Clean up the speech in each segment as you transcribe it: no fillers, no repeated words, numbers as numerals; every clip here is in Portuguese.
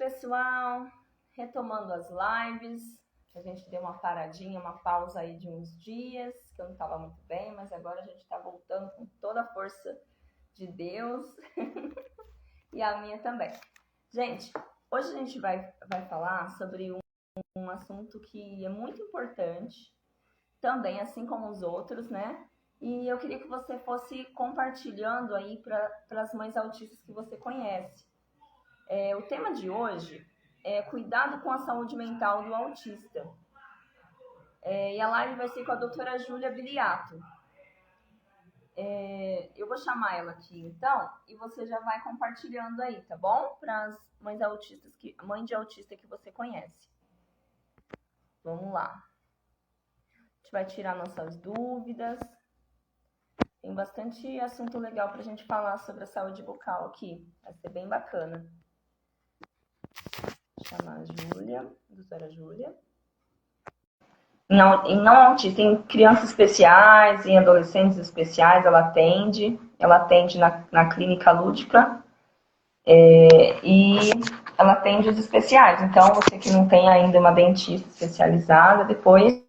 pessoal. Retomando as lives. A gente deu uma paradinha, uma pausa aí de uns dias, que eu não estava muito bem, mas agora a gente está voltando com toda a força de Deus e a minha também. Gente, hoje a gente vai falar sobre um assunto que é muito importante, também, assim como os outros, né? E eu queria que você fosse compartilhando aí para as mães autistas que você conhece. O tema de hoje é cuidado com a saúde mental do autista. E a live vai ser com a doutora Júlia Biliato. Eu vou chamar ela aqui, então, e você já vai compartilhando aí, tá bom? Para as mães autistas, mãe de autista que você conhece. Vamos lá. A gente vai tirar nossas dúvidas. Tem bastante assunto legal para a gente falar sobre a saúde bucal aqui. Vai ser bem bacana. Vou chamar a Júlia, a doutora Júlia. Em não autista, em crianças especiais, em adolescentes especiais, ela atende na clínica lúdica e ela atende os especiais. Então, você que não tem ainda uma dentista especializada, depois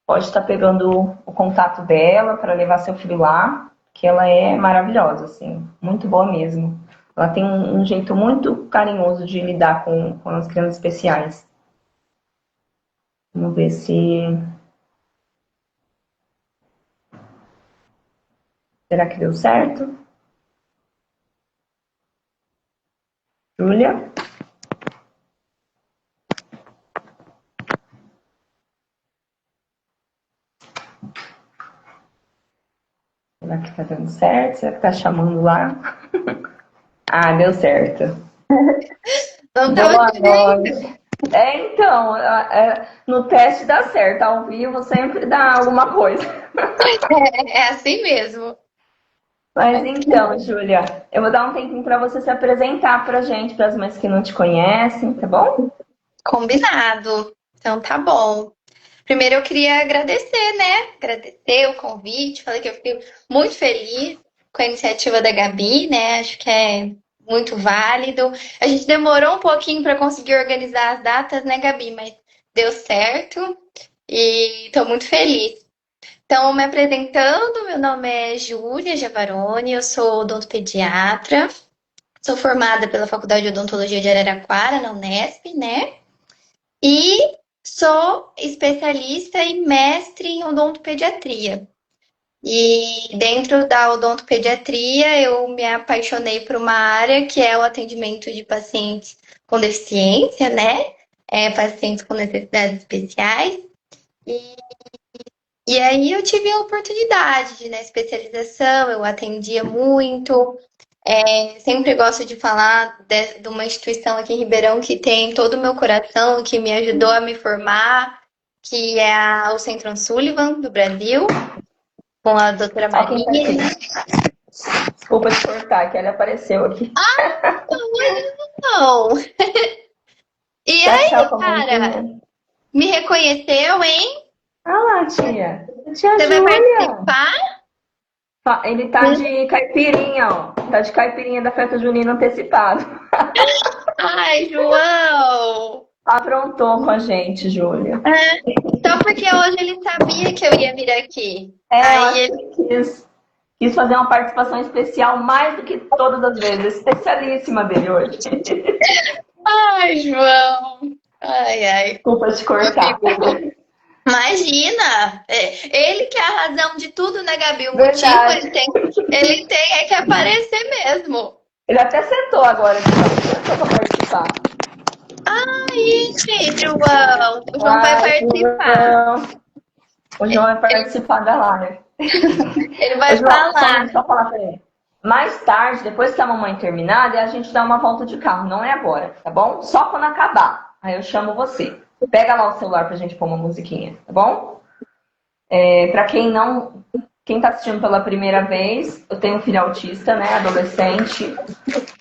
pode estar pegando o contato dela para levar seu filho lá, que ela é maravilhosa, assim, muito boa mesmo. Ela tem um jeito muito carinhoso de lidar com as crianças especiais. Vamos ver se... Será que deu certo? Júlia? Será que tá dando certo? Será que tá chamando lá? Ah, deu certo. Não tava noite. Então, no teste dá certo, ao vivo sempre dá alguma coisa. É assim mesmo. Mas então, Júlia, eu vou dar um tempinho para você se apresentar pra gente, para as mães que não te conhecem, tá bom? Combinado. Então tá bom. Primeiro eu queria agradecer, né? Agradecer o convite. Falei que eu fiquei muito feliz com a iniciativa da Gabi, né? Acho que é muito válido. A gente demorou um pouquinho para conseguir organizar as datas, né, Gabi? Mas deu certo e tô muito feliz. Então, me apresentando, meu nome é Júlia Giavaroni, eu sou odontopediatra, sou formada pela Faculdade de Odontologia de Araraquara, na Unesp, né? E sou especialista e mestre em odontopediatria. E dentro da odontopediatria, eu me apaixonei por uma área que é o atendimento de pacientes com deficiência, né? Pacientes com necessidades especiais. E aí eu tive a oportunidade de, especialização, eu atendia muito. Sempre gosto de falar de uma instituição aqui em Ribeirão que tem todo o meu coração, que me ajudou a me formar, que é o Centro Sullivan do Brasil, com a doutora Maria. Desculpa te cortar, que ela apareceu aqui. Não! E aí, cara, me reconheceu, hein? Ah lá, tia. Tia Você vai participar? Ele tá de caipirinha, ó. Tá de caipirinha da festa junina antecipado. Ai, João! Aprontou com a gente, Júlia. Só porque hoje ele sabia que eu ia vir aqui. Aí ele quis fazer uma participação especial mais do que todas as vezes. Especialíssima dele hoje. Ai, João! Ai. Desculpa te cortar. Imagina! Ele que é a razão de tudo, né, Gabi? O motivo ele tem é que aparecer mesmo. Ele até sentou agora, sentou pra participar. Ai, João! O João vai participar. O João vai participar da live. Ele vai falar. Só falar pra ele. Mais tarde, depois que a mamãe terminar, a gente dá uma volta de carro. Não é agora, tá bom? Só quando acabar. Aí eu chamo você. Pega lá o celular pra gente pôr uma musiquinha, tá bom? Pra quem tá assistindo pela primeira vez, eu tenho um filho autista, né, adolescente,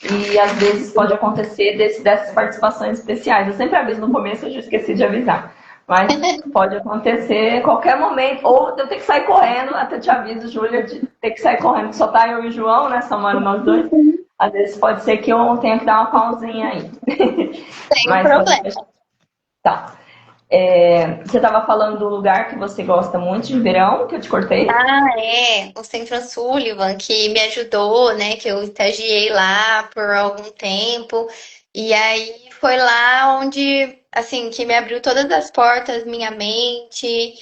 e às vezes pode acontecer dessas participações especiais. Eu sempre aviso no começo, eu já esqueci de avisar. Mas pode acontecer a qualquer momento, ou eu tenho que sair correndo, até te aviso, Júlia, de ter que sair correndo, que só tá eu e o João, né, só moro nós dois. Às vezes pode ser que eu tenha que dar uma pausinha aí. Sem Mas pode problema. deixar. Tá. Você estava falando do lugar que você gosta muito de verão, que eu te cortei? Ah, é, o Centro Sullivan que me ajudou, né? Que eu estagiei lá por algum tempo. E aí foi lá onde, assim, que me abriu todas as portas, minha mente.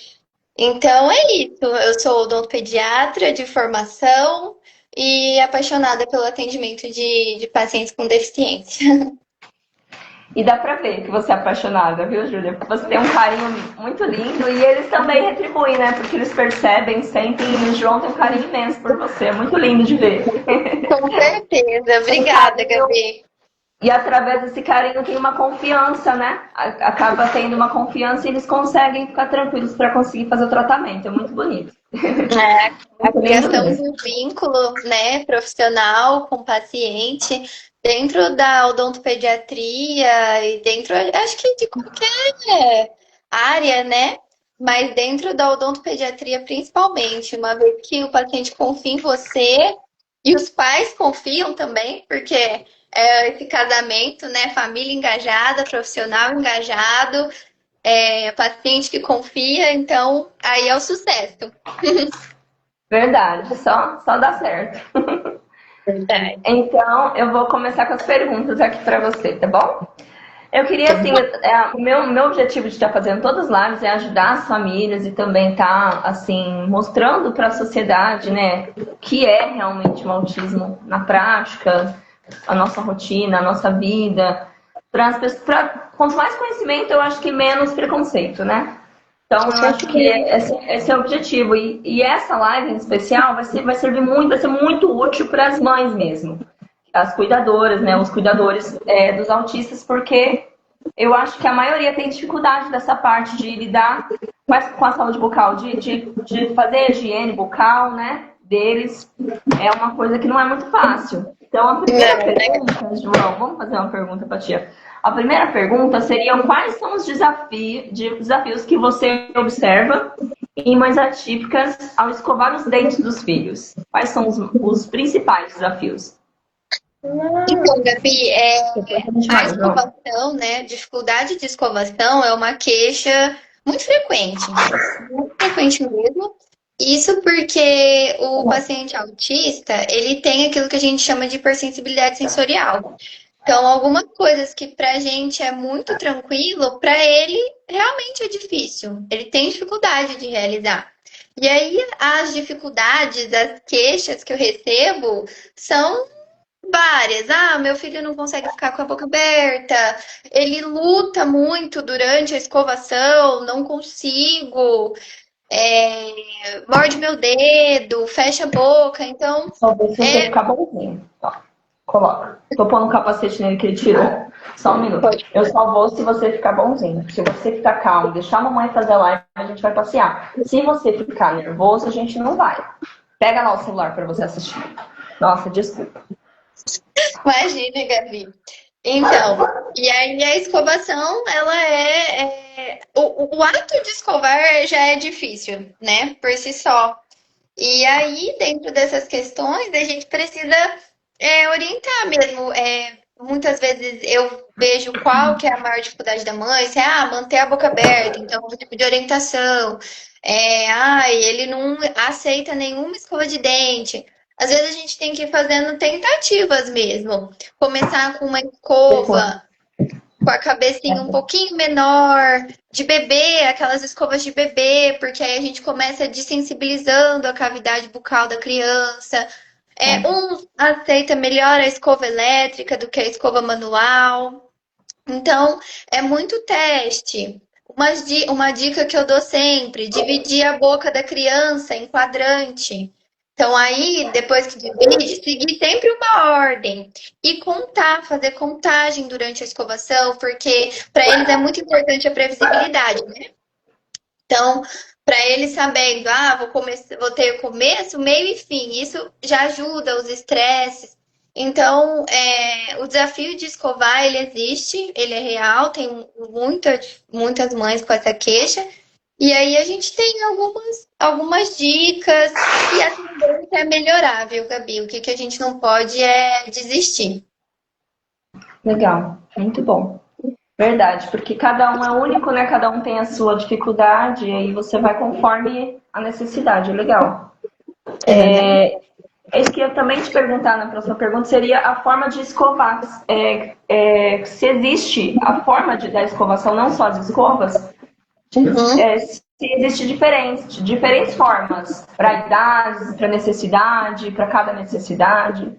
Então é isso. Eu sou odontopediatra de formação e apaixonada pelo atendimento de pacientes com deficiência. E dá pra ver que você é apaixonada, viu, Júlia? Porque você tem um carinho muito lindo e eles também retribuem, né? Porque eles percebem, sentem e o João tem um carinho imenso por você. É muito lindo de ver. Com certeza. Um Obrigada, carinho. Gabi. E através desse carinho tem uma confiança, né? Acaba tendo uma confiança e eles conseguem ficar tranquilos para conseguir fazer o tratamento. É muito bonito. É, a Muito lindo criação mesmo. de um vínculo, né, profissional com o paciente dentro da odontopediatria e dentro, acho que de qualquer área, né? Mas dentro da odontopediatria principalmente, uma vez que o paciente confia em você e os pais confiam também, porque é esse casamento, né, família engajada, profissional engajado, paciente que confia, então aí é o sucesso. Verdade, só dá certo. Verdade. Então, eu vou começar com as perguntas aqui para você, tá bom? Eu queria, assim, o meu objetivo de estar fazendo todas as lives é ajudar as famílias e também estar, assim, mostrando para a sociedade, né, o que é realmente o autismo na prática, a nossa rotina, a nossa vida. Para as pessoas, quanto mais conhecimento, eu acho que menos preconceito, né? Então, eu acho que esse é o objetivo. E essa live em especial vai servir muito, vai ser muito útil para as mães mesmo. As cuidadoras, né? Os cuidadores dos autistas, porque eu acho que a maioria tem dificuldade dessa parte de lidar com a saúde bucal, de fazer a higiene bucal, né? Deles. É uma coisa que não é muito fácil. Então, a primeira pergunta, João, vamos fazer uma pergunta para a tia. A primeira pergunta seria quais são os desafios que você observa em mães atípicas ao escovar os dentes dos filhos? Quais são os principais desafios? Então, Gabi, Depois a gente a vai, João. escovação, né? Dificuldade de escovação é uma queixa muito frequente. Muito frequente mesmo. Isso porque o paciente autista, ele tem aquilo que a gente chama de hipersensibilidade sensorial. Então, algumas coisas que pra gente é muito tranquilo, pra ele realmente é difícil. Ele tem dificuldade de realizar. E aí, as dificuldades, as queixas que eu recebo são várias. Ah, meu filho não consegue ficar com a boca aberta. Ele luta muito durante a escovação, não consigo. Morde meu dedo, fecha a boca. Então, Só ver se você é. ficar bonzinho. Ó, coloca. Tô pondo um capacete nele que ele tirou. Só um minuto. Pode. Eu só vou se você ficar bonzinho. Se você ficar calmo, deixar a mamãe fazer a live, a gente vai passear. Se você ficar nervoso, a gente não vai. Pega lá o celular pra você assistir. Nossa, desculpa. Imagina, Gabi. Então, e aí a escovação, ela o ato de escovar já é difícil, né? Por si só. E aí, dentro dessas questões, a gente precisa orientar mesmo. Muitas vezes eu vejo qual que é a maior dificuldade da mãe, se é manter a boca aberta, então um tipo de orientação. Ele não aceita nenhuma escova de dente. Às vezes a gente tem que ir fazendo tentativas mesmo. Começar com uma escova com a cabecinha um pouquinho menor, de bebê, aquelas escovas de bebê, porque aí a gente começa desensibilizando a cavidade bucal da criança. Um aceita melhor a escova elétrica do que a escova manual. Então, é muito teste. Uma dica que eu dou sempre, dividir a boca da criança em quadrante. Então, aí, depois que divide, seguir sempre uma ordem. E contar, fazer contagem durante a escovação, porque para eles é muito importante a previsibilidade, né? Então, para eles sabendo, vou ter o começo, meio e fim. Isso já ajuda os estresses. Então, o desafio de escovar, ele existe, ele é real, tem muitas mães com essa queixa. E aí a gente tem algumas dicas e a tendência é melhorar, viu, Gabi? O que a gente não pode é desistir. Legal, muito bom. Verdade, porque cada um é único, né? Cada um tem a sua dificuldade, e aí você vai conforme a necessidade. Legal. Exatamente. É isso que eu também te perguntar na próxima pergunta seria a forma de escovar. Se existe a forma da escovação, não só as escovas, Uhum. se existe diferentes formas para idades, para necessidade, para cada necessidade.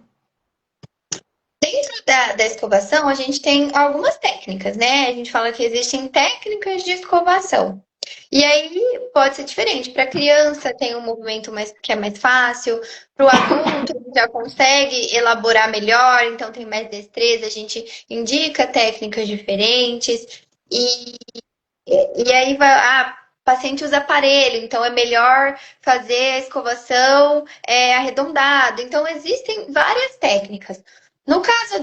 Dentro da escovação, a gente tem algumas técnicas, né? A gente fala que existem técnicas de escovação. E aí pode ser diferente. Para criança tem um movimento que é mais fácil, para o adulto já consegue elaborar melhor, então tem mais destreza, a gente indica técnicas diferentes. E, e aí vai, paciente usa aparelho, então é melhor fazer a escovação arredondado. Então existem várias técnicas. No caso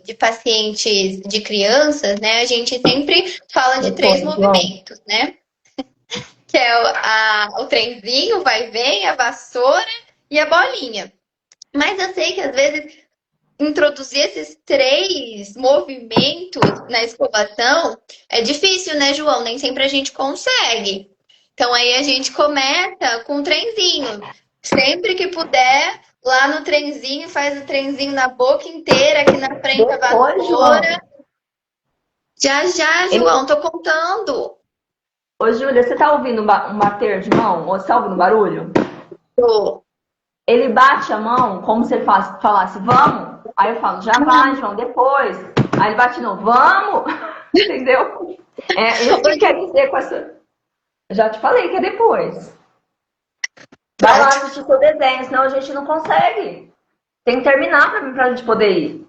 de pacientes, de crianças, né, a gente sempre fala de três Depois, João. movimentos, né? Que é o trenzinho, vai e vem, a vassoura e a bolinha. Mas eu sei que às vezes introduzir esses três movimentos na escovação é difícil, né, João? Nem sempre a gente consegue. Então aí a gente começa com o trenzinho. Sempre que puder, lá no trenzinho, faz o trenzinho na boca inteira, aqui na frente a Depois, João. vassoura. Já, já, Ele... João, tô contando. Ô, Júlia, você tá ouvindo um bater de mão? Ou você tá ouvindo barulho? Tô. Ele bate a mão como se ele falasse, vamos. Aí eu falo, já vai, João, depois. Aí ele bate de novo, vamos. Entendeu? É isso que quer dizer com essa. Eu já te falei que é depois. Vai lá assistir seu desenho, senão a gente não consegue. Tem que terminar pra gente poder ir.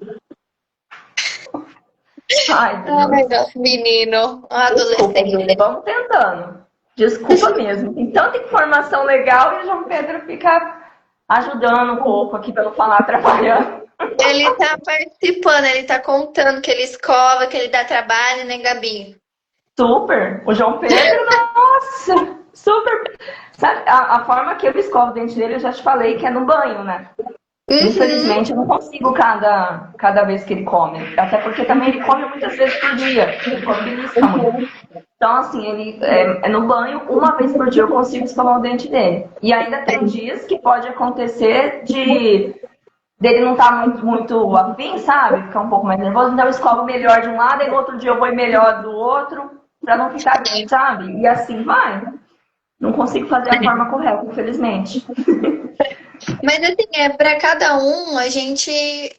Ai, Ai, Deus. meu menino, Desculpa, Júlia, adolescente. vamos tentando. Desculpa mesmo. Tem tanta informação legal e o João Pedro fica ajudando um pouco aqui para não falar atrapalhando. Ele tá participando, ele tá contando que ele escova, que ele dá trabalho, né, Gabi? Super. O João Pedro, nossa, super. Sabe, a forma que eu escovo o dente dele, eu já te falei que é no banho, né? Uhum. Infelizmente, eu não consigo cada vez que ele come. Até porque também ele come muitas vezes por dia. Ele come belisca muito. Então, assim, ele é no banho, uma vez por dia eu consigo escovar o dente dele. E ainda tem dias que pode acontecer dele não estar muito afim, sabe? Ficar um pouco mais nervoso. Então eu escovo melhor de um lado e no outro dia eu vou melhor do outro, pra não ficar, sabe? E assim vai. Não consigo fazer a forma correta, infelizmente. Mas assim, para cada um a gente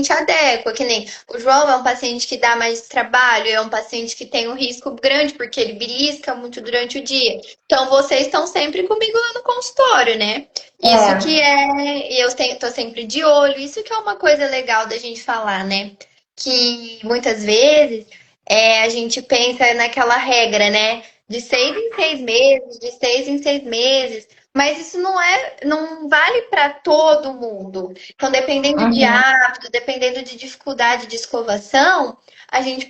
adequa, que nem o João é um paciente que dá mais trabalho, é um paciente que tem um risco grande porque ele belisca muito durante o dia. Então vocês estão sempre comigo lá no consultório, né? Isso É. que eu tô sempre de olho, isso que é uma coisa legal da gente falar, né? Que muitas vezes a gente pensa naquela regra, né? De 6 em 6 meses, de 6 em 6 meses. Mas isso não vale para todo mundo. Então, dependendo de Uhum. hábito, dependendo de dificuldade de escovação, a gente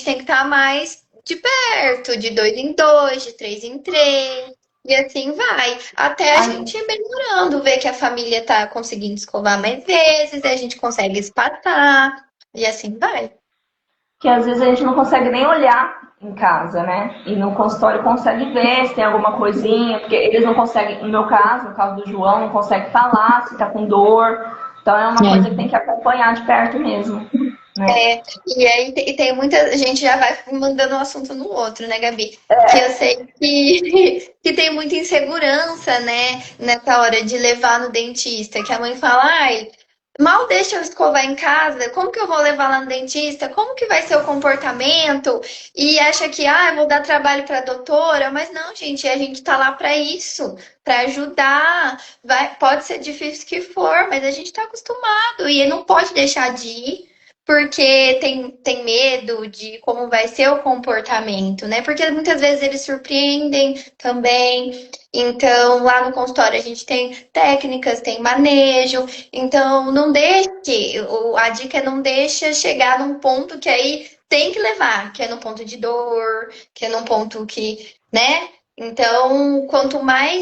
tem que estar mais de perto, de 2 em 2, de 3 em 3, e assim vai. Até a Aí, gente ir melhorando, ver que a família está conseguindo escovar mais vezes, a gente consegue espatar, e assim vai. que às vezes a gente não consegue nem olhar em casa, né? E no consultório consegue ver se tem alguma coisinha, porque eles não conseguem, no caso do João, não consegue falar se tá com dor. Então é uma coisa que tem que acompanhar de perto mesmo, né? E aí tem muita gente já vai mandando um assunto no outro, né, Gabi? Que eu sei que tem muita insegurança, né, nessa hora de levar no dentista, que a mãe fala, ai, mal deixa eu escovar em casa, como que eu vou levar lá no dentista? Como que vai ser o comportamento? E acha que, eu vou dar trabalho para a doutora, mas não, gente, a gente tá lá para isso, para ajudar. Pode ser difícil que for, mas a gente tá acostumado e não pode deixar de ir porque tem medo de como vai ser o comportamento, né? Porque muitas vezes eles surpreendem também. Então, lá no consultório a gente tem técnicas, tem manejo. Então, não deixe, a dica é não deixa chegar num ponto que aí tem que levar, que é no ponto de dor, que é num ponto que, né? Então, quanto mais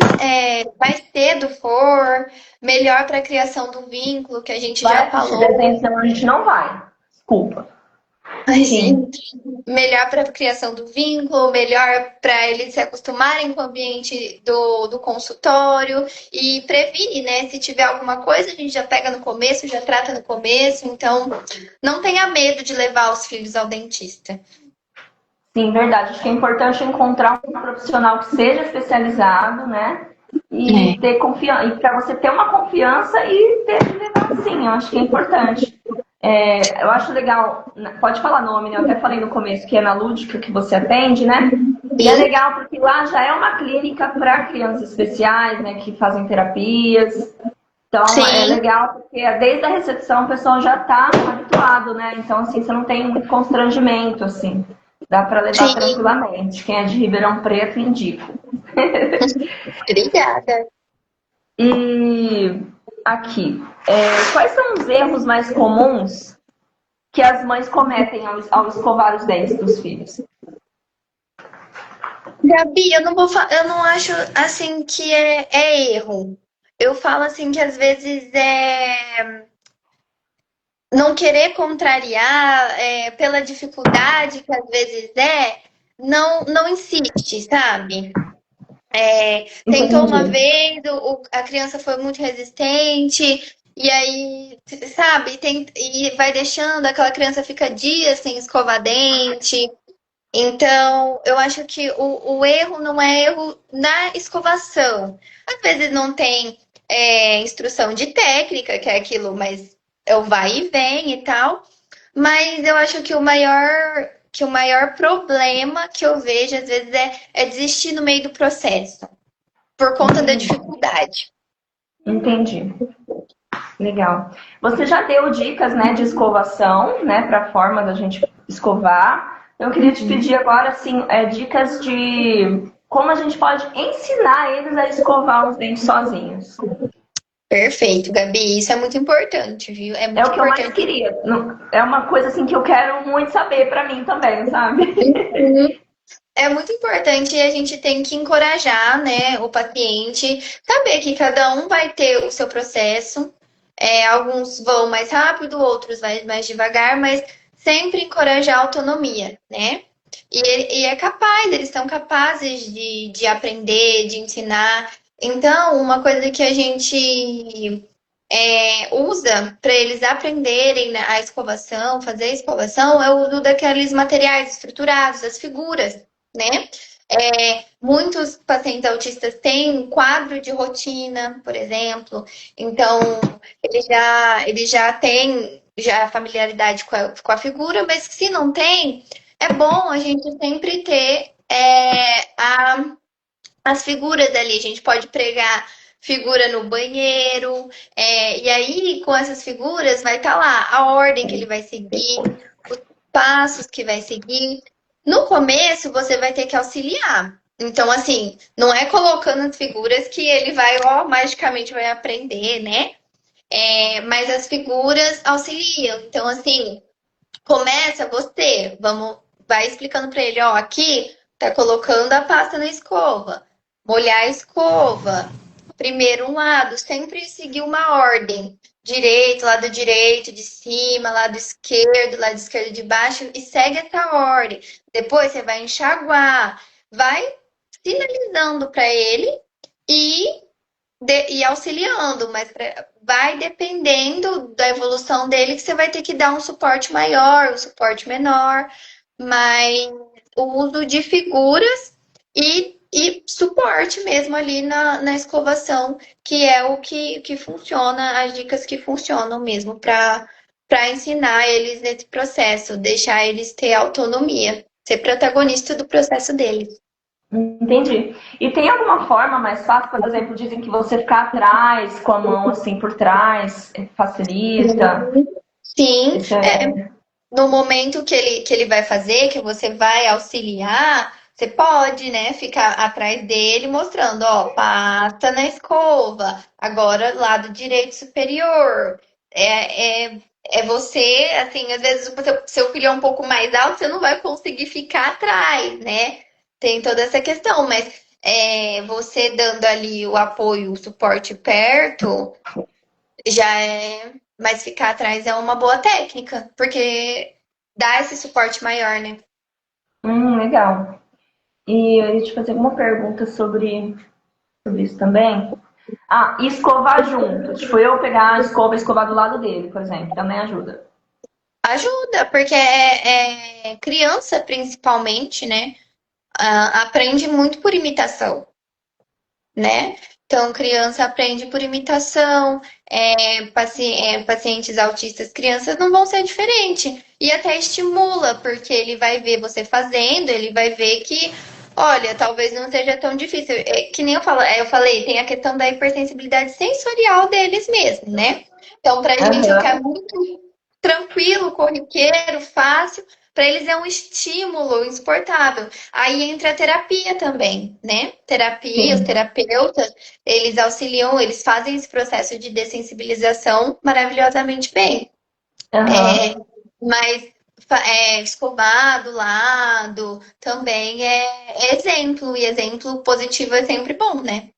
cedo for, melhor para a criação do vínculo, que a gente Vai já assistir falou. desenho, senão a gente não vai. Desculpa. Sim, Sim. melhor para a criação do vínculo, melhor para eles se acostumarem com o ambiente do consultório e previne, né? Se tiver alguma coisa, a gente já pega no começo, já trata no começo. Então, não tenha medo de levar os filhos ao dentista. Sim, verdade. Acho que é importante encontrar um profissional que seja especializado, né? E É. ter confiança, e para você ter uma confiança e ter que levar sim, eu acho que é importante. Eu acho legal, pode falar nome, né? Eu até falei no começo que é na Lúdica que você atende, né? E é Sim, legal porque lá já é uma clínica para crianças especiais, né? Que fazem terapias. Então é sim, legal porque desde a recepção o pessoal já está habituado, né? Então assim, você não tem muito constrangimento, assim. Dá para levar sim. tranquilamente. Quem é de Ribeirão Preto, indico. Obrigada. E aqui, quais são os erros mais comuns que as mães cometem ao escovar os dentes dos filhos? Gabi, eu não acho assim que é erro. Eu falo assim que às vezes não querer contrariar pela dificuldade que às vezes não insiste, sabe? Tentou uma Entendi. vez, a criança foi muito resistente, e aí, sabe, e vai deixando, aquela criança fica dias sem escovar dente. Então, eu acho que o erro não é erro na escovação. Às vezes não tem instrução de técnica, que é aquilo, mas é o vai e vem e tal. Mas eu acho que o maior problema que eu vejo, às vezes, é desistir no meio do processo, por conta da Entendi. dificuldade. Entendi. Legal. Você já deu dicas, né, de escovação, né, para a forma da gente escovar. Eu queria te pedir agora, assim, dicas de como a gente pode ensinar eles a escovar os dentes sozinhos. Perfeito, Gabi. Isso é muito importante, viu? É É muito o que eu mais importante. queria. É uma coisa assim que eu quero muito saber para mim também, sabe? É muito importante e a gente tem que encorajar, né, o paciente, saber que cada um vai ter o seu processo. Alguns vão mais rápido, outros vai mais devagar, mas sempre encorajar a autonomia, né? E é capaz, eles são capazes de aprender, de ensinar. Então, uma coisa que a gente usa para eles aprenderem né, a escovação, fazer a escovação, é o uso daqueles materiais estruturados, as figuras, né? Muitos pacientes autistas têm quadro de rotina, por exemplo, então ele já tem já familiaridade com a figura, mas se não tem, é bom a gente sempre ter as figuras ali. A gente pode pregar figura no banheiro, e aí com essas figuras vai estar lá a ordem que ele vai seguir, os passos que vai seguir. No começo, você vai ter que auxiliar. Então, assim, não é colocando as figuras que ele vai, ó, magicamente vai aprender, né? Mas as figuras auxiliam. Então, assim, começa você, vai explicando para ele, ó, aqui tá colocando a pasta na escova, molhar a escova, primeiro um lado, sempre seguir uma ordem. Lado direito de cima, lado esquerdo de baixo, e segue essa ordem. Depois você vai enxaguar, vai sinalizando para ele e e auxiliando, mas vai dependendo da evolução dele que você vai ter que dar um suporte maior, um suporte menor, mas o uso de figuras e suporte mesmo ali na escovação, que é o que funciona, as dicas que funcionam mesmo para ensinar eles nesse processo, deixar eles ter autonomia, ser protagonista do processo deles. Entendi. E tem alguma forma mais fácil, por exemplo, dizem que você ficar atrás, com a mão assim por trás, facilita. Sim, Isso é. no momento que ele vai fazer, que você vai auxiliar, você pode, né, ficar atrás dele mostrando, ó, passa na escova, agora lado direito superior. É, é, É você, assim, às vezes o seu filho é um pouco mais alto, você não vai conseguir ficar atrás, né? Tem toda essa questão, mas você dando ali o apoio, o suporte perto, já é. Mas ficar atrás é uma boa técnica, porque dá esse suporte maior, né? Legal. E eu ia te fazer alguma pergunta sobre isso também. Ah, e escovar junto. Tipo, eu pegar a escova e escovar do lado dele, por exemplo, também ajuda. Ajuda, porque criança, principalmente, né? Aprende muito por imitação, né? Então, criança aprende por imitação, pacientes autistas, crianças não vão ser diferente. E até estimula, porque ele vai ver você fazendo, ele vai ver que, olha, talvez não seja tão difícil. Que nem eu falei, tem a questão da hipersensibilidade sensorial deles mesmo, né? Então, pra gente, o que é Aham. muito tranquilo, corriqueiro, fácil, para eles é um estímulo insuportável. Aí entra a terapia também, né? Terapia, os Sim. terapeutas, eles auxiliam, eles fazem esse processo de dessensibilização maravilhosamente bem. Aham. Mas escovar do lado também é exemplo, e exemplo positivo é sempre bom, né?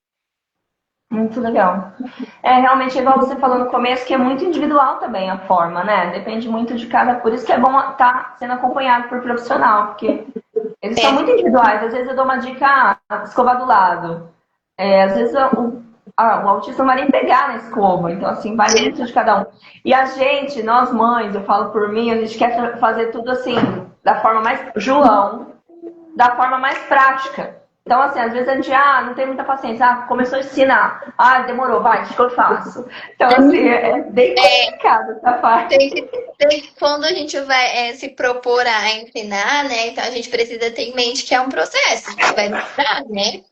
Muito legal. É realmente igual você falou no começo, que é muito individual também a forma, né? Depende muito de cada. Por isso que é bom estar sendo acompanhado por profissional, porque eles são muito É, individuais. Às vezes eu dou uma dica, escovar do lado. Às vezes o autista não vai nem pegar na escova, então assim, vai muito de cada um. E a gente, nós mães, eu falo por mim, a gente quer fazer tudo assim, da forma mais. João, da forma mais prática. Então, assim, às vezes a gente, não tem muita paciência. Começou a ensinar. Demorou, vai, o que eu faço? Então, assim, é bem complicado essa parte. quando a gente vai se propor a ensinar, né? Então a gente precisa ter em mente que é um processo, que vai demorar, né?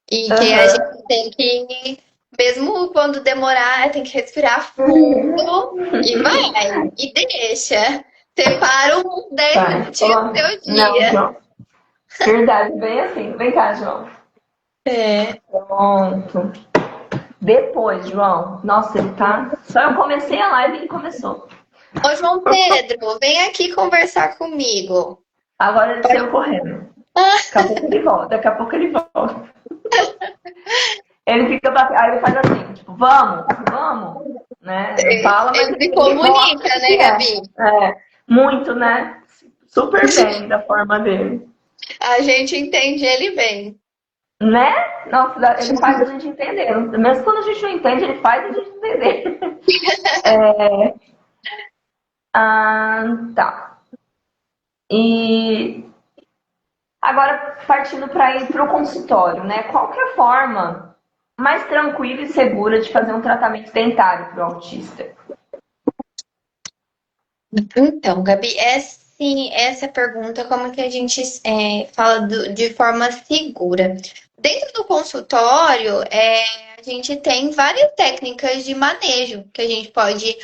E que a Aham. gente tem que, mesmo quando demorar, tem que respirar fundo e vai, e deixa. Separa uns 10 Vai. minutinhos do seu Não, dia. João. Verdade, bem assim. Vem cá, João. É. Pronto. Depois, João. Nossa, ele tá. Só eu comecei a live e ele começou. Ô, João Pedro, vem aqui conversar comigo. Agora ele saiu correndo. Daqui a pouco ele volta. Daqui a pouco ele volta. Ele fica pra. Aí ele faz assim, tipo, vamos, vamos. Né? Não fala, mas Ele se ele mostra comunica, o né, que é. Gabi? Muito, né? Super bem da forma dele. A gente entende ele bem. Né? Nossa, ele faz a gente entender. Mesmo quando a gente não entende, ele faz a gente entender. Tá. E agora partindo para ir para o consultório, né? Qual que é a forma mais tranquila e segura de fazer um tratamento dentário para o autista? Então, Gabi, essa pergunta, como que a gente fala de forma segura? Dentro do consultório, a gente tem várias técnicas de manejo que a gente pode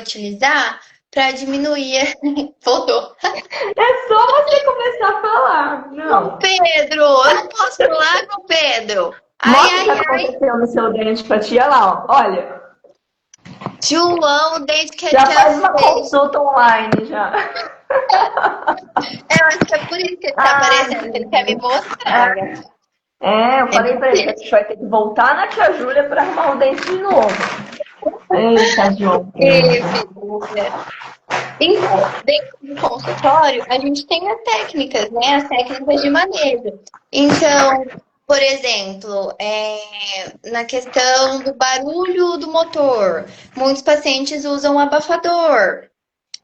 utilizar para diminuir. Voltou. É só você começar a falar. João Não. Pedro, eu não posso falar, João Pedro. Ai, Mostra o que ai, ai. aconteceu no seu dente pra tia lá, ó. Olha, João, desde que a já tia faz uma fez. consulta online já. Eu acho que é por isso que ele tá Ai, aparecendo, que ele quer me gente. mostrar. Eu falei pra ele que a gente vai ter que voltar na tia Júlia pra arrumar o dente de novo. Eita, João. Que figura. Então, dentro do consultório, a gente tem as técnicas, né? As técnicas de manejo. Então, por exemplo, na questão do barulho do motor, muitos pacientes usam abafador,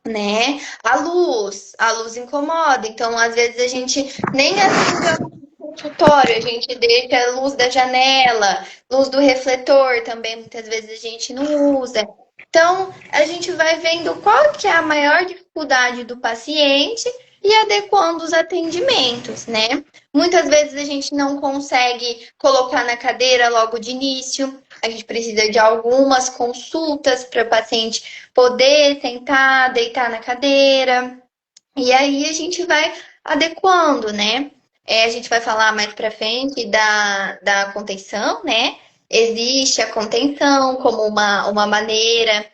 né? A luz incomoda. Então, às vezes, a gente nem acende o consultório, a gente deixa a luz da janela, luz do refletor também, muitas vezes a gente não usa. Então, a gente vai vendo qual que é a maior dificuldade do paciente e adequando os atendimentos, né? Muitas vezes a gente não consegue colocar na cadeira logo de início, a gente precisa de algumas consultas para o paciente poder sentar, deitar na cadeira. E aí a gente vai adequando, né? A gente vai falar mais para frente da contenção, né? Existe a contenção como uma maneira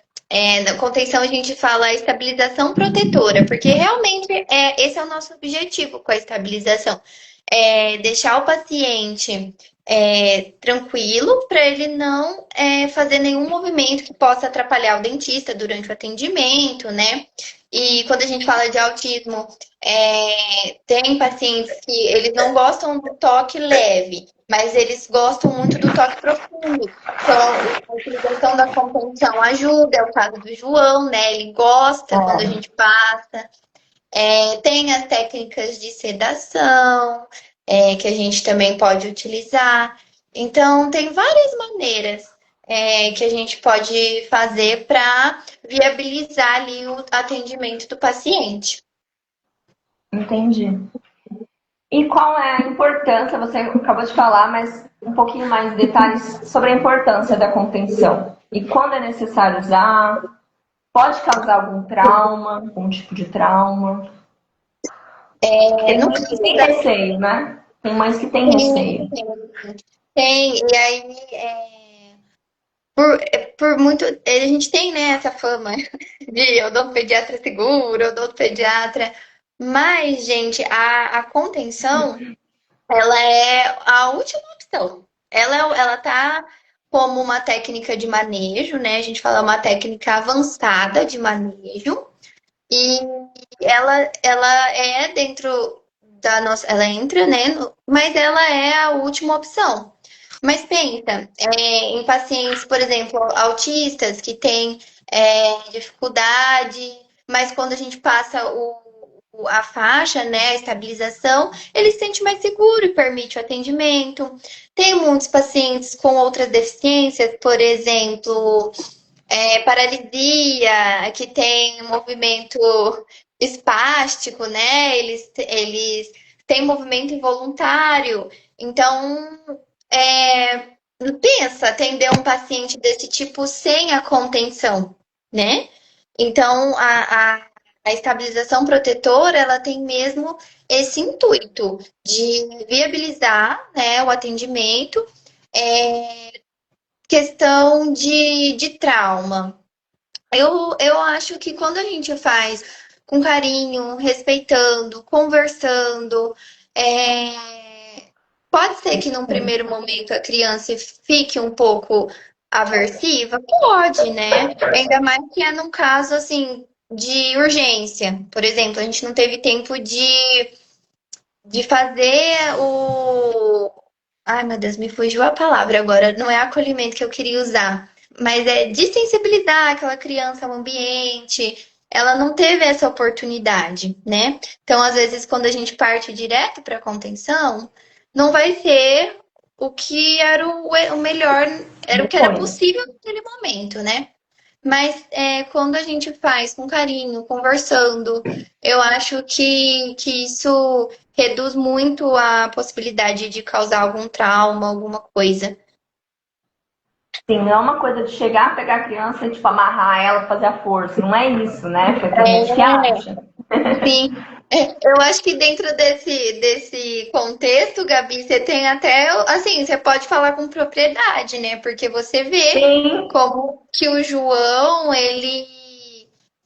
Na contenção a gente fala estabilização protetora, porque realmente esse é o nosso objetivo com a estabilização. É deixar o paciente tranquilo para ele não fazer nenhum movimento que possa atrapalhar o dentista durante o atendimento, né? E quando a gente fala de autismo, tem pacientes que eles não gostam do toque leve, mas eles gostam muito do toque profundo. Então, a utilização da contenção ajuda, é o caso do João, né? Ele gosta quando a É, gente passa. Tem as técnicas de sedação, que a gente também pode utilizar. Então, tem várias maneiras que a gente pode fazer para viabilizar ali o atendimento do paciente. entendi. E qual é a importância, você acabou de falar, mas um pouquinho mais de detalhes sobre a importância da contenção. E quando é necessário usar, pode causar algum trauma, algum tipo de trauma? Tem No mães que caso têm da receio, né? Tem mães que têm receio. tem, e aí por muito. A gente tem, né, essa fama de odontopediatra seguro, odontopediatra. Mas, gente, a contenção, ela é a última opção. Ela tá como uma técnica de manejo, né? A gente fala uma técnica avançada de manejo. E ela é dentro da nossa. Ela entra, né? Mas ela é a última opção. Mas pensa, em pacientes, por exemplo, autistas que têm dificuldade, mas quando a gente passa a faixa, né, a estabilização, ele se sente mais seguro e permite o atendimento. Tem muitos pacientes com outras deficiências, por exemplo, paralisia, que tem um movimento espástico, né? Eles têm movimento involuntário. Então, é, pensa atender um paciente desse tipo sem a contenção, né? Então, a estabilização protetora, ela tem mesmo esse intuito de viabilizar, né, o atendimento, questão de trauma. Eu acho que quando a gente faz com carinho, respeitando, conversando, pode ser que num primeiro momento a criança fique um pouco aversiva? Pode, né? Ainda mais que é num caso assim de urgência. Por exemplo, a gente não teve tempo de fazer o. Ai, meu Deus, me fugiu a palavra agora. Não é acolhimento que eu queria usar, mas é de sensibilizar aquela criança ao ambiente. Ela não teve essa oportunidade, né? Então, às vezes, quando a gente parte direto para a contenção, não vai ser o que era o melhor, era o que era Depois. possível naquele momento, né? Mas quando a gente faz com carinho, conversando, eu acho que isso reduz muito a possibilidade de causar algum trauma, alguma coisa. Sim, não é uma coisa de chegar, pegar a criança e tipo, amarrar ela, fazer a força. Não é isso, né? Porque tem gente que É, acha. sim. Eu acho que dentro desse contexto, Gabi, você tem até, assim, você pode falar com propriedade, né? Porque você vê Sim, como que o João, ele,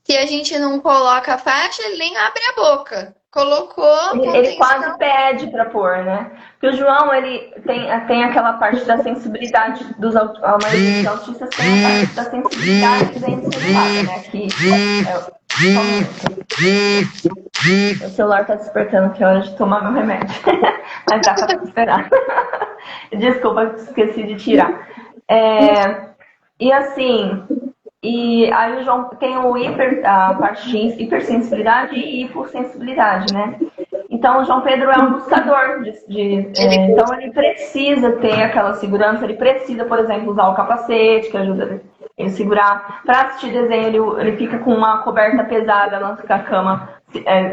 se a gente não coloca a faixa, ele nem abre a boca. Colocou a ele quase contenção. pede para pôr, né? Porque o João, ele tem aquela parte da sensibilidade a maioria dos autistas tem a parte da sensibilidade desensibilizada, né? Que o celular tá despertando que é hora de tomar meu remédio. Mas dá pra esperar. Desculpa, esqueci de tirar. E assim, e aí o João tem a parte de hipersensibilidade e hipossensibilidade, né? Então o João Pedro é um buscador então ele precisa ter aquela segurança, ele precisa, por exemplo, usar o capacete, que ajuda ele a segurar. Para assistir desenho, ele fica com uma coberta pesada na cama,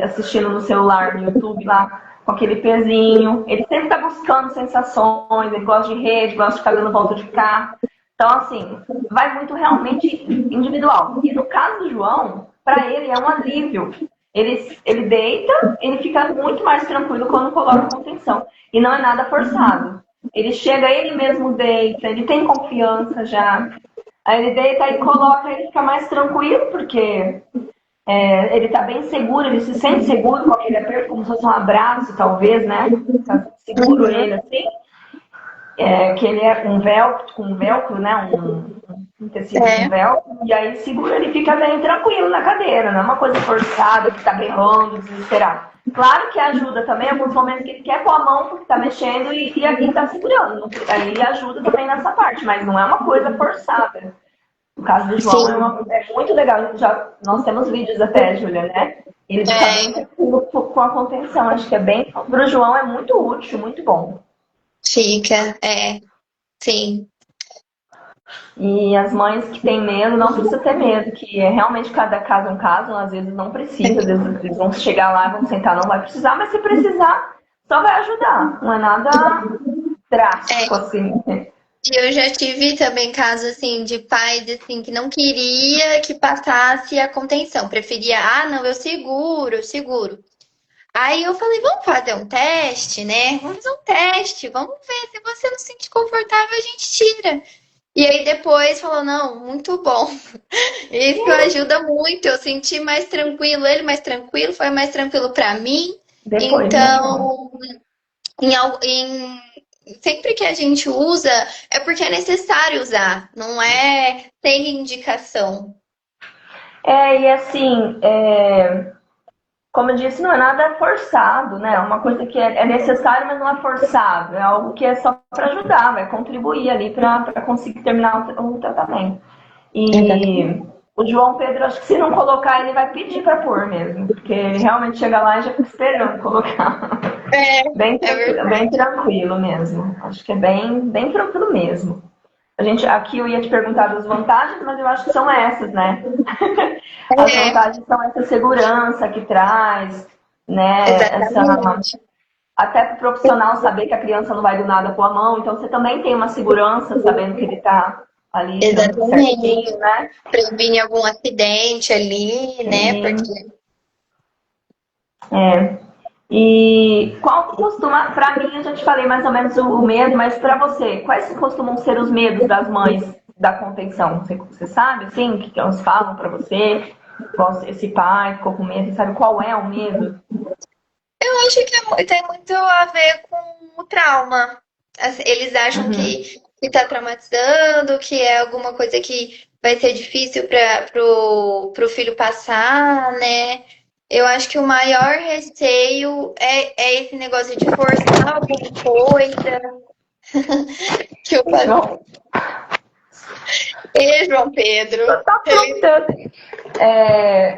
assistindo no celular, no YouTube lá, com aquele pezinho. Ele sempre está buscando sensações, ele gosta de rede, gosta de ficar dando volta de carro. Então, assim, vai muito realmente individual. E no caso do João, para ele é um alívio. Ele deita, ele fica muito mais tranquilo quando coloca contenção. E não é nada forçado. Ele chega, ele mesmo deita, ele tem confiança já. Aí ele deita e coloca, ele fica mais tranquilo, porque ele tá bem seguro, ele se sente seguro com aquele aperto, como se fosse um abraço, talvez, né? Tá seguro ele assim. Que ele é com velcro, né? Um tecido com É, velcro, e aí segura, ele fica bem tranquilo na cadeira, não é uma coisa forçada, que tá berrando, desesperado. Claro que ajuda também alguns momentos que ele quer pôr a mão porque tá mexendo e aqui tá segurando. Aí ele ajuda também nessa parte, mas não é uma coisa forçada. No caso do João sim. é muito legal. Nós temos vídeos até, Júlia, né? Ele fica bem É, tranquilo com a contenção. Acho que é bem. Para o João é muito útil, muito bom. fica, sim. E as mães que têm medo, não precisa ter medo, que é realmente cada caso é um caso, às vezes não precisa, às vezes eles vão chegar lá, vão sentar, não vai precisar, mas se precisar, só vai ajudar. Não é nada drástico É, assim. e eu já tive também casos assim de pais assim que não queria que passasse a contenção, preferia, ah, não, eu seguro, eu seguro. Aí eu falei, vamos fazer um teste, né? Vamos fazer um teste, vamos ver se você não se sente confortável, a gente tira. E aí depois falou, não, muito bom. Isso ajuda muito. Eu senti mais tranquilo, ele mais tranquilo, foi mais tranquilo para mim. Depois, né? Então, sempre que a gente usa, é porque é necessário usar, não é sem indicação. E assim, como eu disse, não é nada forçado, né? É uma coisa que é necessário, mas não é forçado. É algo que é só para ajudar, vai contribuir ali para conseguir terminar o tratamento. E o João Pedro, acho que se não colocar, ele vai pedir para pôr mesmo, porque ele realmente chega lá e já fica esperando colocar. É, é Bem verdade. tranquilo mesmo. Acho que é bem tranquilo mesmo. Aqui eu ia te perguntar das vantagens, mas eu acho que são essas, né? As É, vantagens são essa segurança que traz, né? exatamente. Até para o profissional saber que a criança não vai do nada com a mão, então você também tem uma segurança sabendo que ele está ali tirando tudo Exatamente. certinho, né? Prevenir algum acidente ali, né? E, Porque e qual costuma, para mim, eu já te falei mais ou menos o medo, mas para você, quais costumam ser os medos das mães da contenção? Você sabe, assim, o que elas falam para você? Esse pai ficou com medo, sabe qual é o medo? eu acho que tem muito a ver com o trauma. Assim, eles acham Uhum. que tá traumatizando, que é alguma coisa que vai ser difícil para pro filho passar, né? Eu acho que o maior receio é esse negócio de forçar alguma coisa que o João, Ê, João Pedro. tá aprontando. É,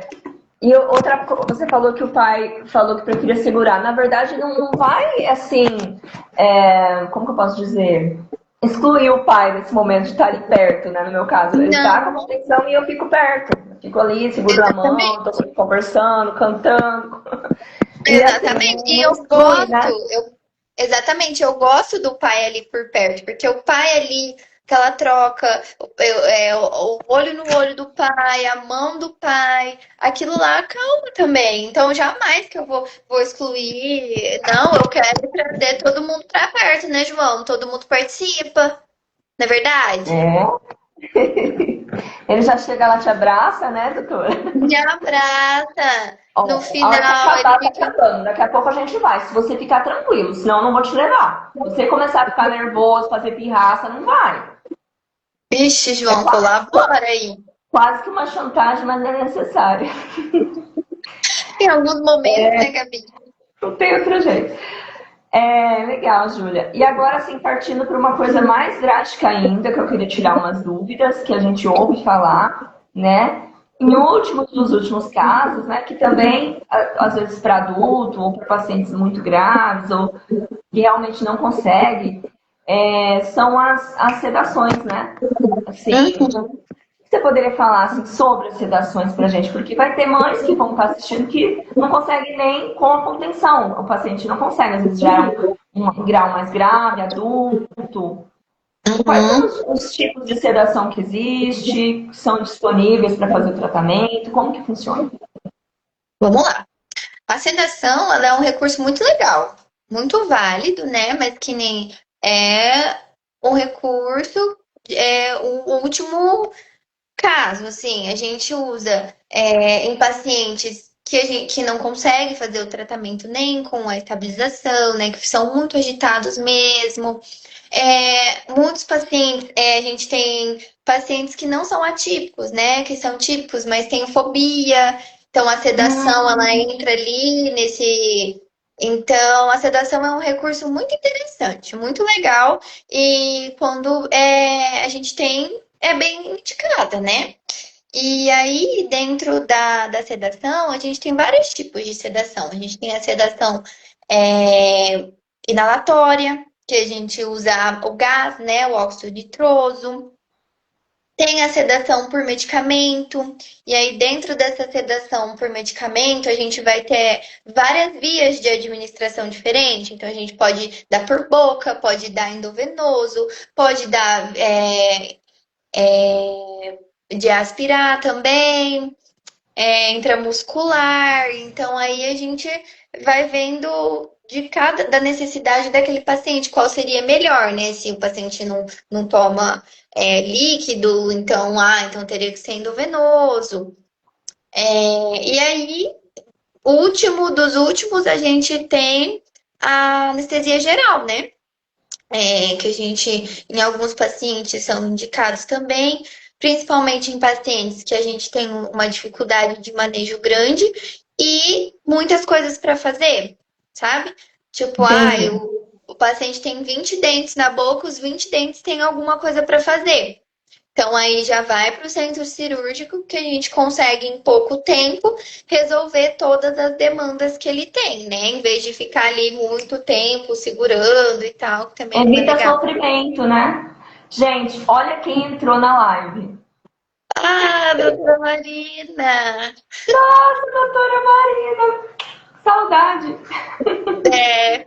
e outra, você falou que o pai falou que preferia segurar. Na verdade, não vai assim. Como que eu posso dizer? Excluir o pai nesse momento de estar ali perto, né? No meu caso, ele tá com Não, a atenção e eu fico perto. Eu fico ali, seguro a mão, exatamente. tô conversando, cantando. E assim, Exatamente. não, E não eu exclui, gosto, né? exatamente, eu gosto do pai ali por perto, porque o pai ali, aquela troca, o olho no olho do pai, a mão do pai, aquilo lá acalma também. Então, jamais que eu vou excluir. Não, eu quero trazer todo mundo pra perto, né, João? Todo mundo participa, não é verdade? É. Ele já chega lá, te abraça, né, doutora? Me abraça. No Ó, a hora que final, ele acabar, tá fica. acabando. Daqui a pouco a gente vai. Se você ficar tranquilo, senão eu não vou te levar. Se você começar a ficar nervoso, fazer pirraça, não vai. Vixe, É João, colabora aí. quase que uma chantagem, mas é necessária. Em alguns momentos, né, Gabi? Não tem outro jeito. Legal, Júlia. E agora, assim, partindo para uma coisa mais drástica ainda, que eu queria tirar umas dúvidas que a gente ouve falar, né? Nos últimos casos, né, que também, às vezes, para adulto ou para pacientes muito graves ou que realmente não consegue, são as sedações, né? Assim, Uhum. você poderia falar assim, sobre as sedações para a gente? Porque vai ter mães que vão estar assistindo que não conseguem nem com a contenção. O paciente não consegue, às vezes já é um grau mais grave, adulto. Quais são Uhum. os tipos de sedação que existem? São disponíveis para fazer o tratamento? Como que funciona? Vamos lá. A sedação, ela é um recurso muito legal, muito válido, né? Mas que nem é um recurso. o último caso, assim, a gente usa em pacientes que não conseguem fazer o tratamento nem com a estabilização, né? Que são muito agitados mesmo. Muitos pacientes, a gente tem pacientes que não são atípicos, né? Que são típicos, mas têm fobia. Então, a sedação, ela Hum, entra ali nesse. Então, a sedação é um recurso muito interessante, muito legal. E quando a gente tem, é bem indicada, né? E aí, dentro da sedação, a gente tem vários tipos de sedação. A gente tem a sedação é, inalatória, que a gente usa o gás, né, o óxido nitroso. Tem a sedação por medicamento, e aí dentro dessa sedação por medicamento, a gente vai ter várias vias de administração diferente. Então, a gente pode dar por boca, pode dar endovenoso, pode dar de aspirar também, intramuscular. Então, aí a gente vai vendo da necessidade daquele paciente, qual seria melhor, né? Se o paciente não toma líquido, então teria que ser endovenoso. E aí, o último dos últimos, a gente tem a anestesia geral, né? Que a gente, em alguns pacientes, são indicados também, principalmente em pacientes que a gente tem uma dificuldade de manejo grande e muitas coisas para fazer, sabe? Tipo, entendi. o paciente tem 20 dentes na boca, os 20 dentes têm alguma coisa para fazer. Então, aí já vai para o centro cirúrgico, que a gente consegue, em pouco tempo, resolver todas as demandas que ele tem, né? Em vez de ficar ali muito tempo segurando e tal, que também não é Evita legal. sofrimento, né? Gente, olha quem entrou na live. Ah, doutora Marina! Nossa, doutora Marina, saudade. É,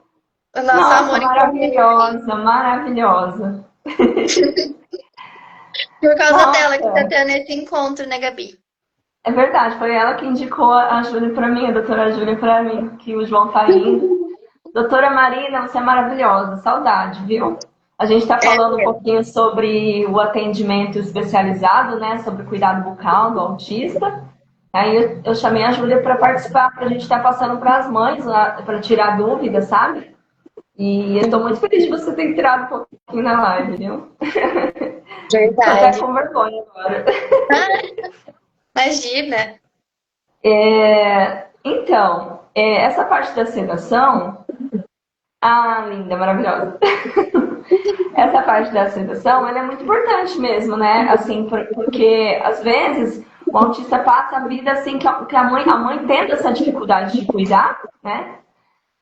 o nosso Nossa, amor em comum. maravilhosa, maravilhosa. Por causa dela que tá Nossa, tendo esse encontro, né, Gabi? é verdade, foi ela que indicou a Júlia para mim, a doutora Júlia para mim, que o João tá indo. Doutora Marina, você é maravilhosa, saudade, viu? A gente está É falando um mesmo. pouquinho sobre o atendimento especializado, né? Sobre o cuidado bucal do autista. Aí eu chamei a Júlia para participar, para a gente estar passando para as mães, para tirar dúvidas, sabe? E eu estou muito feliz de você ter tirado um pouquinho na live, viu? Tô até Verdade. com vergonha agora. Imagina. Então, essa parte da sedação. Ah, linda, maravilhosa. Essa parte da sedação, ela é muito importante mesmo, né? Assim, porque às vezes o autista passa a vida assim que a mãe tendo essa dificuldade de cuidar, né?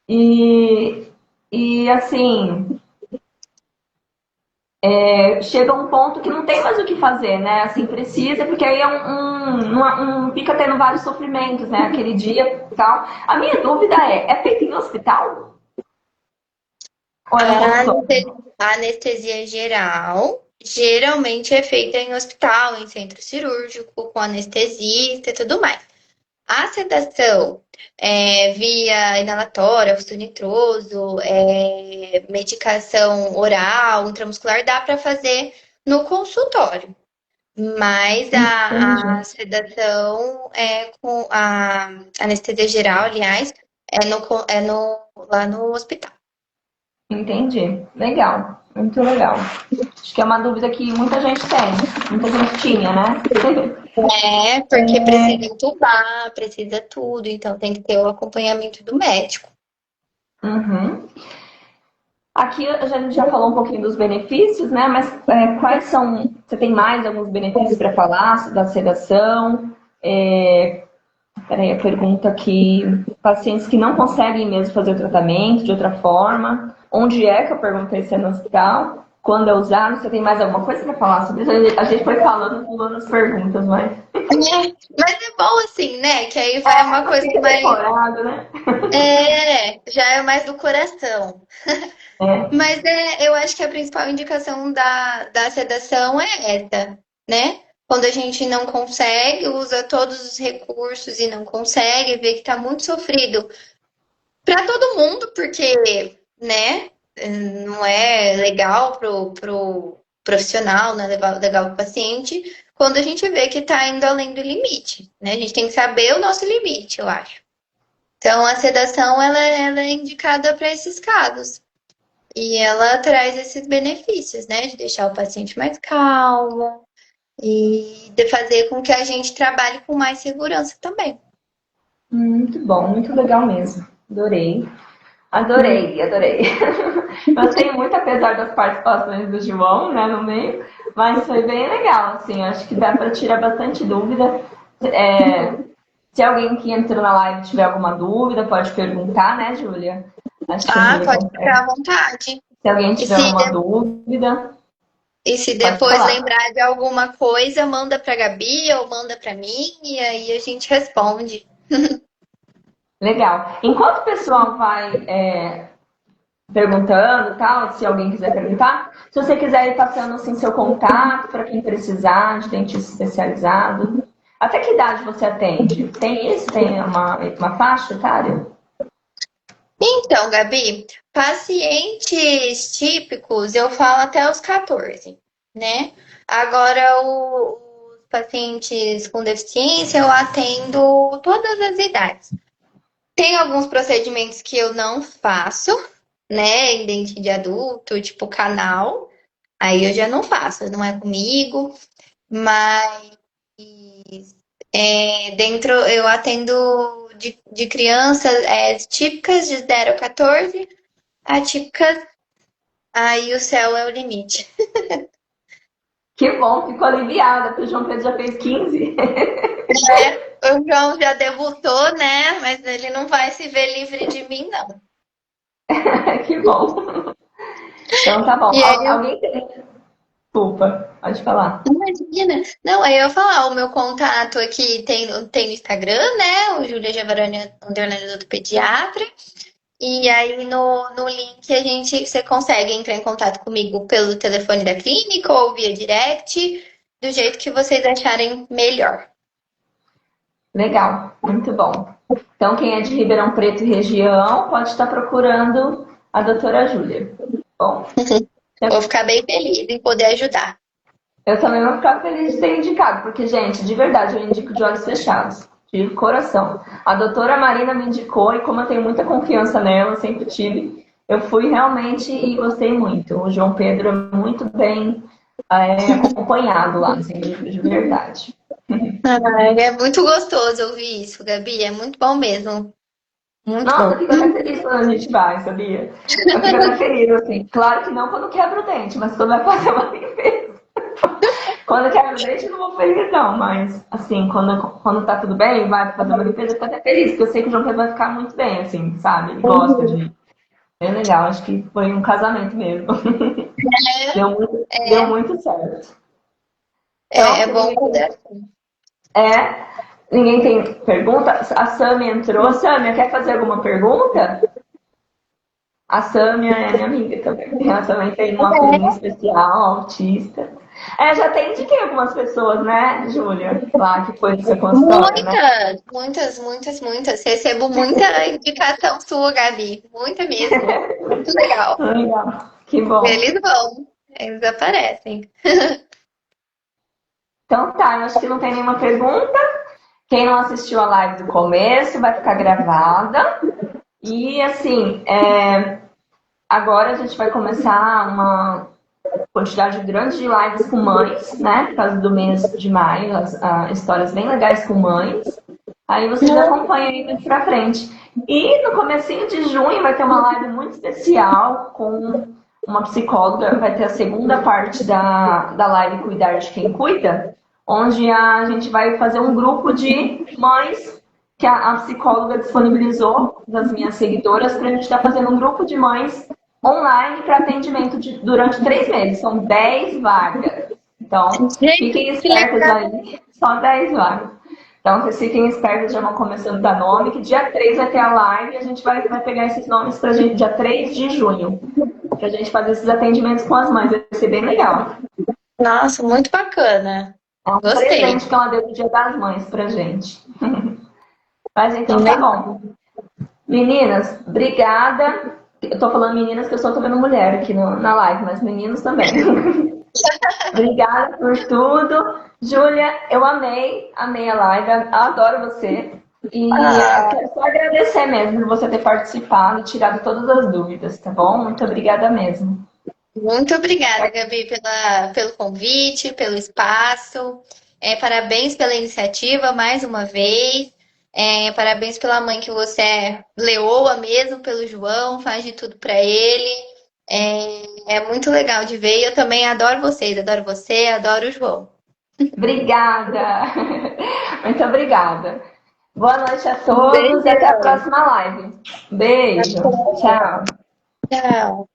E, e assim, chega um ponto que não tem mais o que fazer, né? Assim, precisa, porque aí fica tendo vários sofrimentos, né? Aquele dia e tal. A minha dúvida é feito em hospital? Ou é no A consultório? a anestesia geral geralmente é feita em hospital, em centro cirúrgico, com anestesista e tudo mais. A sedação via inalatória, óxido nitroso, medicação oral, intramuscular, dá para fazer no consultório. Mas Entendi. a sedação com a anestesia geral, aliás, lá no hospital. Entendi. Legal. Muito legal. Acho que é uma dúvida que muita gente tem. Muita gente tinha, né? Porque precisa entubar, precisa tudo, então tem que ter o acompanhamento do médico. Uhum. Aqui a gente já falou um pouquinho dos benefícios, né? Mas quais são. Você tem mais alguns benefícios para falar da sedação? Peraí, a pergunta aqui. Pacientes que não conseguem mesmo fazer o tratamento de outra forma. Onde é que eu perguntei se é no hospital? Quando é usado? Você tem mais alguma coisa para falar sobre isso? A gente foi falando, pulando as perguntas, mas. Mas é bom assim, né? Que aí vai uma coisa Fica mais. decorado, né? Já é mais do coração. É. Mas eu acho que a principal indicação da sedação é essa, né? Quando a gente não consegue, usa todos os recursos e não consegue, vê que tá muito sofrido para todo mundo, porque, né? Não é legal profissional, não é legal para o paciente, quando a gente vê que está indo além do limite, né? A gente tem que saber o nosso limite, eu acho. Então, a sedação, ela é indicada para esses casos. E ela traz esses benefícios, né? De deixar o paciente mais calmo e de fazer com que a gente trabalhe com mais segurança também. Muito bom, muito legal mesmo. Adorei. Adorei, adorei. Gostei muito, apesar das participações do João, né, no meio, mas foi bem legal, assim, acho que dá para tirar bastante dúvida. Se alguém que entrou na live tiver alguma dúvida, pode perguntar, né, Júlia? Acho que a Júlia Pode consegue. ficar à vontade. Se alguém E tiver alguma dúvida, se pode depois falar. lembrar de alguma coisa, manda pra Gabi ou manda pra mim e aí a gente responde. Legal. Enquanto o pessoal vai perguntando, tal, se alguém quiser perguntar, se você quiser ir passando assim, seu contato para quem precisar de dentista especializado. Até que idade você atende? Tem isso? Tem uma faixa etária? Então, Gabi, pacientes típicos eu falo até os 14, né? Agora, os pacientes com deficiência eu atendo todas as idades. Tem alguns procedimentos que eu não faço, né? Em dente de adulto, tipo canal. Aí eu já não faço, não é comigo. Mas dentro eu atendo de crianças típicas de 0 a 14, atípicas, aí o céu é o limite. Que bom, fico aliviada, porque o João Pedro já fez 15. O João já debutou, né? Mas ele não vai se ver livre de mim, não. Que bom. Então tá bom. E aí eu Alguém tem. Desculpa, pode falar. Imagina. Não, aí eu ia falar, o meu contato aqui tem no Instagram, né? O Júlia Giavarani, underline do pediatra. E aí no link você consegue entrar em contato comigo pelo telefone da clínica ou via direct, do jeito que vocês acharem melhor. Legal, muito bom. Então, quem é de Ribeirão Preto e região pode estar procurando a doutora Júlia. Bom, Vou ficar bem feliz em poder ajudar. eu também vou ficar feliz de ter indicado, porque, gente, de verdade, eu indico de olhos fechados, de coração. A doutora Marina me indicou e como eu tenho muita confiança nela, sempre tive, eu fui realmente e gostei muito. O João Pedro é muito bem acompanhado lá, assim, de verdade. É muito gostoso ouvir isso, Gabi. É muito bom mesmo. Muito Nossa, eu bom. fico até feliz quando a gente vai, sabia? Eu fico até feliz, assim. Claro que não quando quebra o dente, mas quando vai fazer uma limpeza. Quando quebra o dente, eu não vou feliz, não. Mas, assim, quando tá tudo bem, vai fazer uma limpeza, eu fico até feliz. Porque eu sei que o João Pedro vai ficar muito bem, assim, sabe? Ele gosta de... É legal, acho que foi um casamento mesmo. Deu muito certo. Então, É bom poder assim. ninguém tem pergunta? A Sâmia entrou. Sâmia, quer fazer alguma pergunta? A Sâmia é minha amiga também. Ela também tem uma filhinha especial, autista. Já tem indiquei algumas pessoas, né, Júlia? Lá que foi do seu consultório, né? Muitas. Recebo muita indicação sua, Gabi. Muita mesmo. Muito legal. Legal. Que bom. Eles vão. Eles aparecem. Então tá, eu acho que não tem nenhuma pergunta. Quem não assistiu a live do começo vai ficar gravada. E assim, agora a gente vai começar uma quantidade grande de lives com mães, né? Por causa do mês de maio, as histórias bem legais com mães. Aí vocês acompanham aí daqui pra frente. E no comecinho de junho vai ter uma live muito especial com uma psicóloga. Vai ter a segunda parte da live Cuidar de Quem Cuida, onde a gente vai fazer um grupo de mães que a psicóloga disponibilizou das minhas seguidoras para a gente estar fazendo um grupo de mães online para atendimento durante 3 meses. São 10 vagas. Então, fiquem espertos aí. Só 10 vagas. Então, vocês fiquem espertos, já vão começando a dar nome, que dia 3 vai ter a live e a gente vai pegar esses nomes pra gente, dia 3 de junho, pra gente fazer esses atendimentos com as mães. Vai ser bem legal. Nossa, muito bacana. É um Gostei. presente que ela deu no Dia das Mães pra gente. Mas então tá bom. Meninas, obrigada. Eu tô falando meninas que eu só tô vendo mulher aqui na live, mas meninos também. Obrigada por tudo. Júlia, eu amei a live, eu adoro você. E Ah, quero só agradecer mesmo por você ter participado e tirado todas as dúvidas, tá bom? Muito obrigada mesmo. muito obrigada, Gabi, pelo convite, pelo espaço. Parabéns pela iniciativa mais uma vez. Parabéns pela mãe que você é leoa mesmo, pelo João, faz de tudo para ele. É muito legal de ver. E eu também adoro vocês, adoro você, adoro o João. Obrigada. Muito obrigada. Boa noite a Um todos e até a beijão. próxima live. Beijo. Tchau. Tchau.